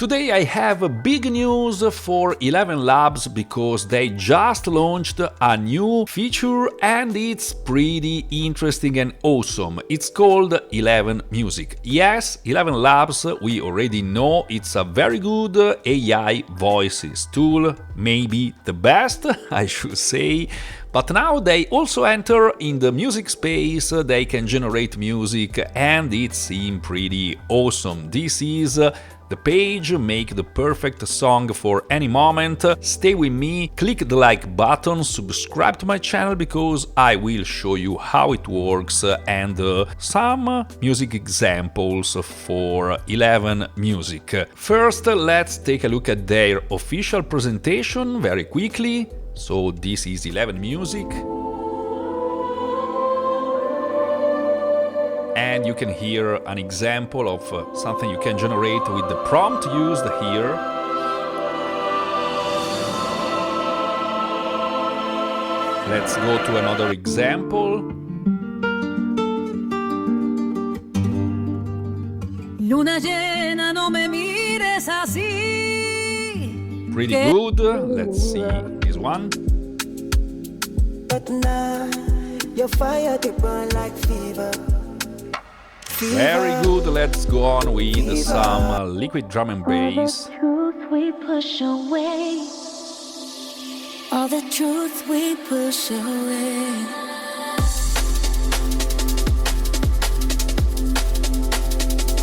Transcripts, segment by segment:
Today I have big news for ElevenLabs because they just launched a new feature and it's pretty interesting and awesome. It's called ElevenMusic. Yes, ElevenLabs, we already know it's a very good AI voices tool, maybe the best, I should say. But now they also enter in the music space, they can generate music and it seems pretty awesome. This is the page, make the perfect song for any moment. Stay with me, click the like button, subscribe to my channel because I will show you how it works and some music examples for ElevenMusic. First, let's take a look at their official presentation very quickly. So this is ElevenMusic. And you can hear an example of something you can generate with the prompt used here. Let's go to another example. Luna llena, no me mires así. Pretty good. Let's see this one. But now your fire they burn like fever. Very good, let's go on with some liquid drum and bass. All the truth we push away. All the truth we push away.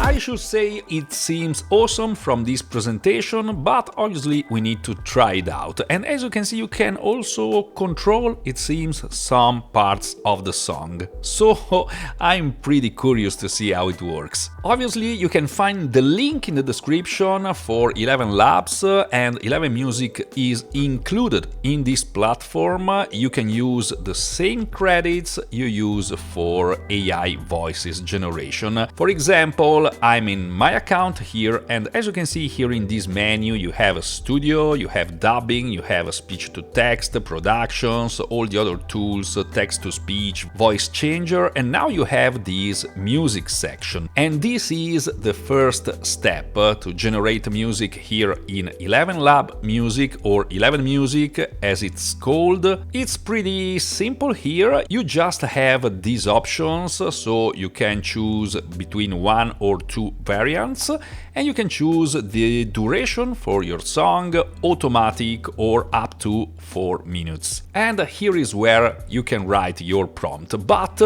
I should say it seems awesome from this presentation, but obviously we need to try it out. And as you can see, you can also control, it seems, some parts of the song. So I'm pretty curious to see how it works. Obviously, you can find the link in the description for ElevenLabs, and ElevenMusic is included in this platform. You can use the same credits you use for AI voices generation. For example, I'm in my account here, and as you can see here in this menu, you have a studio, you have dubbing, you have a speech-to-text, productions, all the other tools, text-to-speech, voice changer, and now you have this music section. And this is the first step to generate music here in ElevenLabs or ElevenMusic as it's called. It's pretty simple here, you just have these options, so you can choose between one or two variants, and you can choose the duration for your song, automatic or up to 4 minutes. And here is where you can write your prompt. But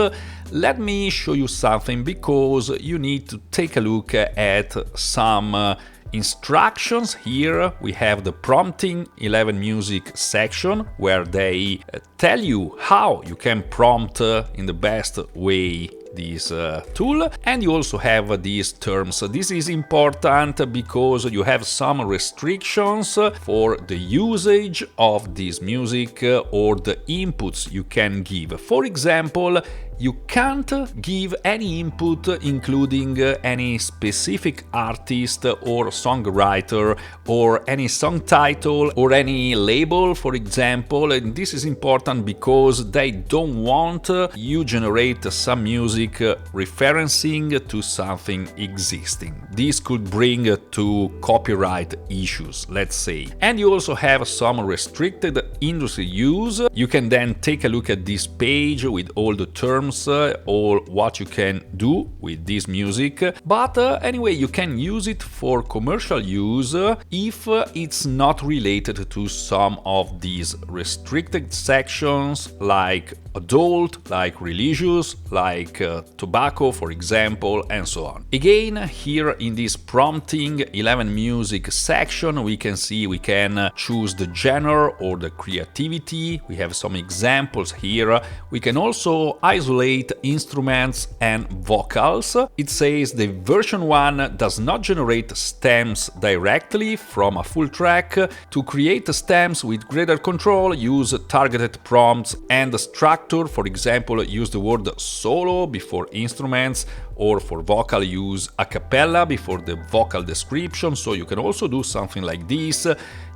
let me show you something, because you need to take a look at some instructions. Here we have the prompting ElevenMusic section where they tell you how you can prompt in the best way this tool, and you also have these terms. This is important because you have some restrictions for the usage of this music or the inputs you can give. For example, you can't give any input including any specific artist or songwriter or any song title or any label, for example. And this is important because they don't want you generate some music referencing to something existing. This could bring to copyright issues, let's say. And you also have some restricted industry use. You can then take a look at this page with all the terms or what you can do with this music. But anyway, you can use it for commercial use if it's not related to some of these restricted sections, like adult, like religious, like tobacco, for example, and so on. Again, here in this prompting ElevenMusic section, we can see we can choose the genre or the creativity. We have some examples here. We can also isolate instruments and vocals. It says the version 1 does not generate stems directly from a full track. To create stems with greater control, use targeted prompts and structure. For example, use the word solo before instruments, or for vocal use a cappella before the vocal description, so you can also do something like this.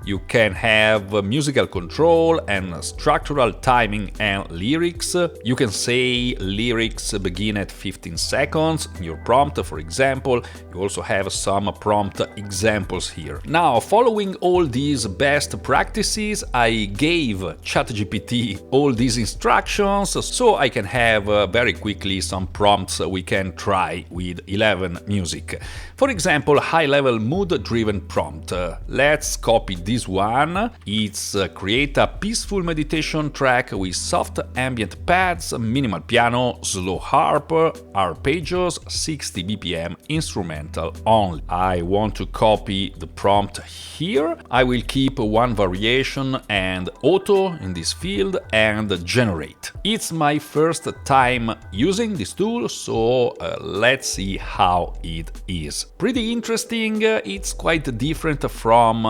You can have musical control and structural timing and lyrics. You can say lyrics begin at 15 seconds in your prompt, for example. You also have some prompt examples here. Now, following all these best practices, I gave ChatGPT all these instructions so I can have very quickly some prompts we can try with ElevenMusic. For example, high-level mood-driven prompt. Let's copy this one. It's create a peaceful meditation track with soft ambient pads, minimal piano, slow harp, arpeggios, 60 BPM, instrumental only. I want to copy the prompt here. I will keep one variation and auto in this field and generate. It's my first time using this tool, so let's see how it is. Pretty interesting. It's quite different from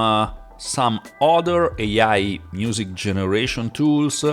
some other AI music generation tools.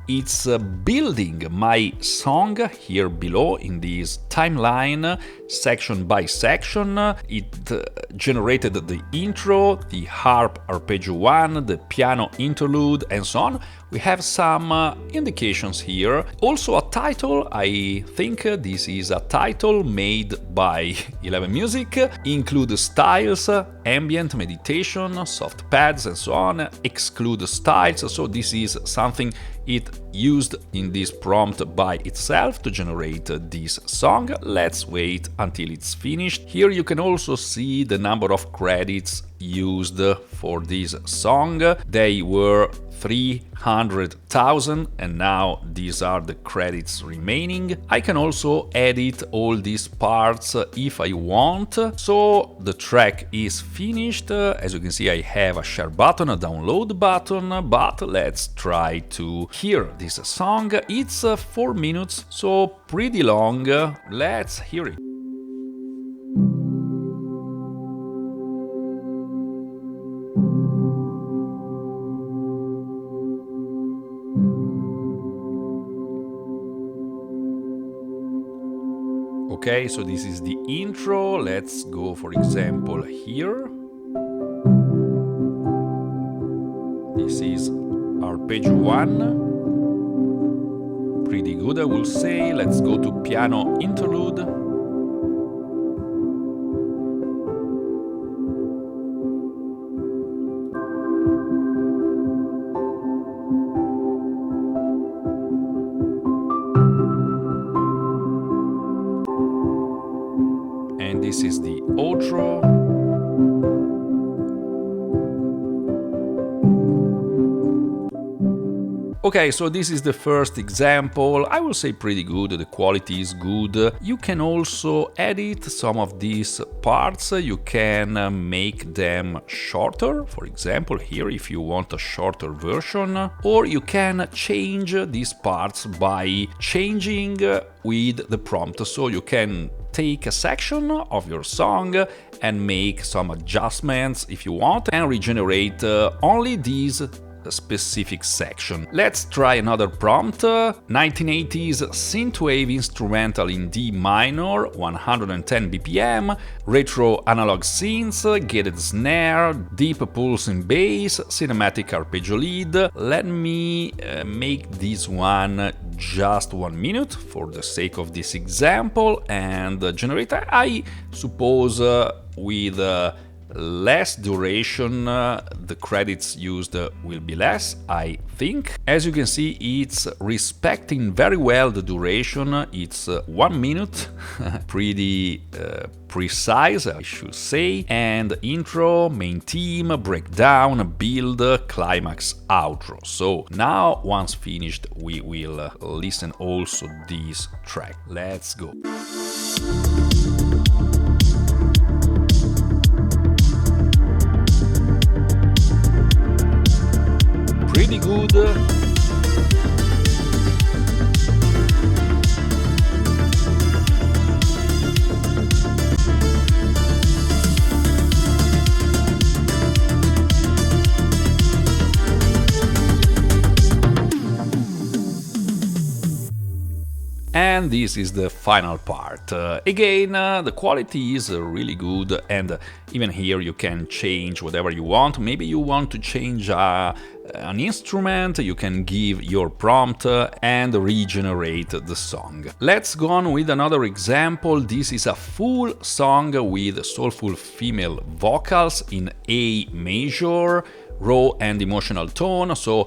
It's building my song here below in this timeline, section by section. It generated the intro, the harp arpeggio 1, the piano interlude, and so on. We have some indications here. Also a title. I think this is a title made by ElevenMusic. Include styles, ambient, meditation, soft pads, and so on. Exclude styles. So this is something it used in this prompt by itself to generate this song. Let's wait until it's finished. Here you can also see the number of credits used for this song. They were 300,000 and now these are the credits remaining. I can also edit all these parts if I want. So the track is finished. As you can see, I have a share button, a download button, but let's try to hear this song. It's 4 minutes, so pretty long. Let's hear it. Okay, so this is the intro. Let's go, for example, here. This is arpeggio 1. Pretty good, I will say. Let's go to piano interlude. This is the outro. Okay, so this is the first example. I will say pretty good, the quality is good. You can also edit some of these parts. You can make them shorter, for example, here if you want a shorter version, or you can change these parts by changing with the prompt. So you can take a section of your song and make some adjustments if you want and regenerate only these specific section. Let's try another prompt. 1980s synthwave instrumental in D minor, 110 BPM, retro analog synths, gated snare, deep pulsing bass, cinematic arpeggio lead. Let me make this one just 1 minute for the sake of this example and generate. I suppose with less duration, the credits used will be less, I think. As you can see, it's respecting very well the duration. It's 1 minute, pretty precise, I should say. And intro, main theme, breakdown, build, climax, outro. So now, once finished, we will listen also this track. Let's go. Pretty good. And this is the final part. Again, the quality is really good, and even here you can change whatever you want. Maybe you want to change an instrument, you can give your prompt and regenerate the song. Let's go on with another example. This is a full song with soulful female vocals in A major, raw and emotional tone. So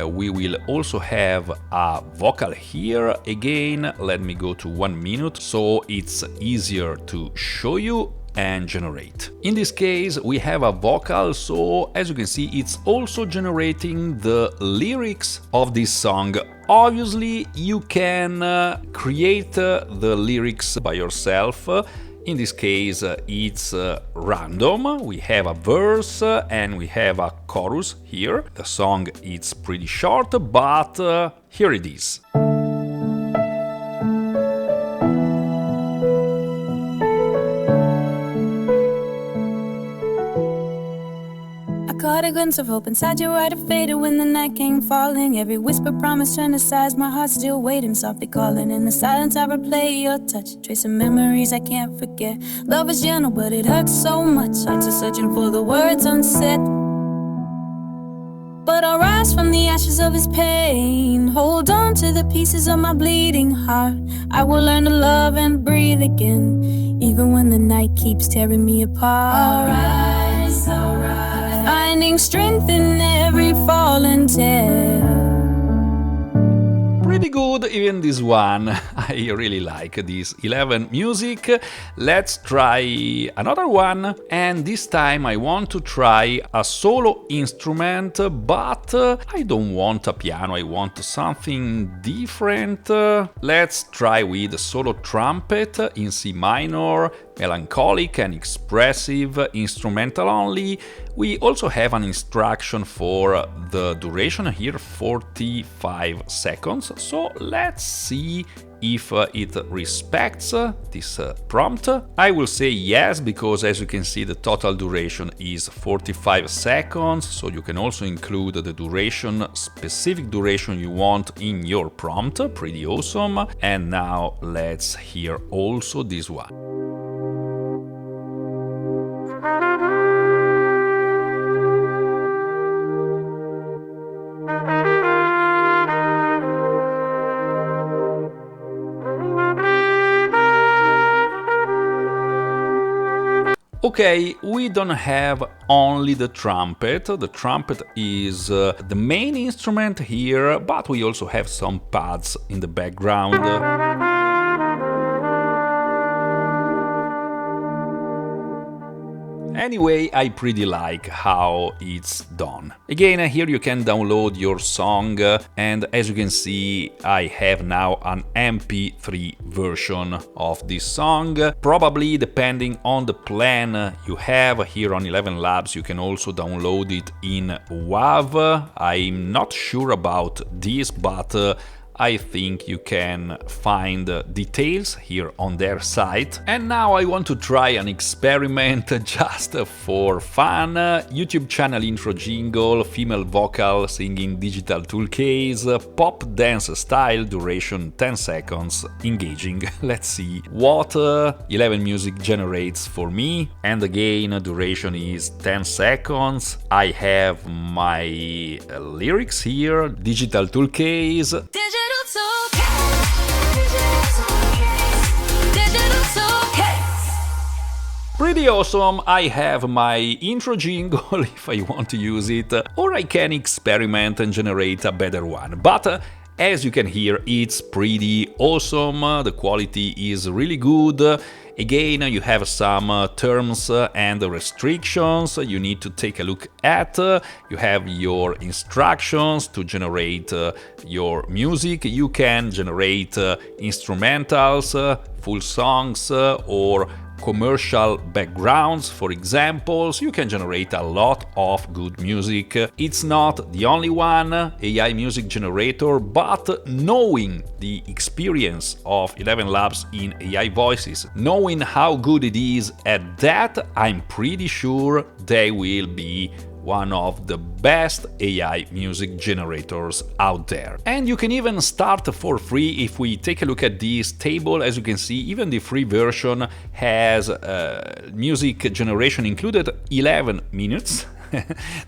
we will also have a vocal here. Again, let me go to 1 minute so it's easier to show you and generate. In this case, we have a vocal, so as you can see, it's also generating the lyrics of this song. Obviously, you can create the lyrics by yourself. In this case, it's random. We have a verse and we have a chorus here. The song is pretty short, but here it is. Caught a glimpse of hope inside your eye, it faded when the night came falling. Every whisper promise turned to sighs, my heart still waiting, softly calling. In the silence I replay your touch, tracing memories I can't forget. Love is gentle but it hurts so much, hearts are searching for the words unsaid. But I'll rise from the ashes of his pain, hold on to the pieces of my bleeding heart. I will learn to love and breathe again, even when the night keeps tearing me apart. I'll rise, I'll rise, finding strength in every fallen tear. Pretty good, even this one. I really like this ElevenMusic. Let's try another one, and this time I want to try a solo instrument, but I don't want a piano, I want something different. Let's try with a solo trumpet in C minor, melancholic and expressive, instrumental only. We also have an instruction for the duration here, 45 seconds. So let's see if it respects this prompt. I will say yes, because as you can see the total duration is 45 seconds, so you can also include the duration, specific duration you want in your prompt. Pretty awesome. And now let's hear also this one. Okay, we don't have only the trumpet. The trumpet is the main instrument here, but we also have some pads in the background. Anyway, I pretty like how it's done. Again, here you can download your song, and as you can see, I have now an MP3 version of this song. Probably depending on the plan you have here on ElevenLabs, you can also download it in WAV. I'm not sure about this, but I think you can find details here on their site. And now I want to try an experiment just for fun. YouTube channel intro jingle, female vocal singing digital tool case, pop dance style, duration 10 seconds, engaging. Let's see what ElevenMusic generates for me. And again, duration is 10 seconds. I have my lyrics here, digital tool case. Pretty awesome. I have my intro jingle if I want to use it, or I can experiment and generate a better one. But as you can hear, it's pretty awesome. The quality is really good. Again, you have some terms and restrictions you need to take a look at. You have your instructions to generate your music. You can generate instrumentals, full songs, or commercial backgrounds, for example. So you can generate a lot of good music. It's not the only one, AI music generator, but knowing the experience of ElevenLabs in AI voices, knowing how good it is at that, I'm pretty sure they will be one of the best AI music generators out there. And you can even start for free. If we take a look at this table, as you can see, even the free version has music generation included 11 minutes.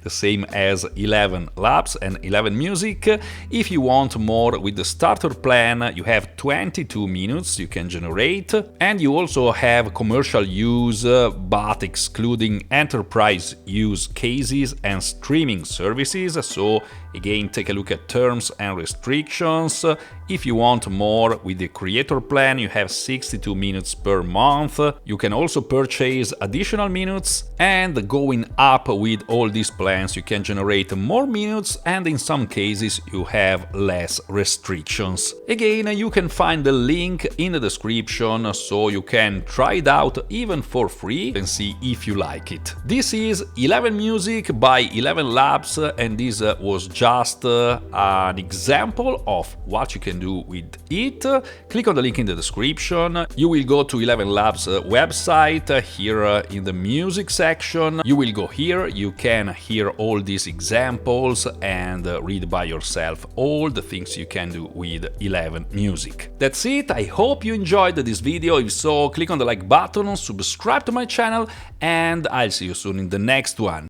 The same as ElevenLabs and ElevenMusic. If you want more, with the starter plan you have 22 minutes you can generate, and you also have commercial use but excluding enterprise use cases and streaming services. So again, take a look at terms and restrictions. If you want more, with the creator plan you have 62 minutes per month. You can also purchase additional minutes, and going up with all these plans you can generate more minutes, and in some cases you have less restrictions. Again, you can find the link in the description so you can try it out even for free and see if you like it. This is ElevenMusic by ElevenLabs, and this was just an example of what you can do with it. Click on the link in the description. You will go to ElevenLabs website here in the music section. You will go here, you can hear all these examples and read by yourself all the things you can do with ElevenMusic. That's it, I hope you enjoyed this video. If so, click on the like button, subscribe to my channel, and I'll see you soon in the next one.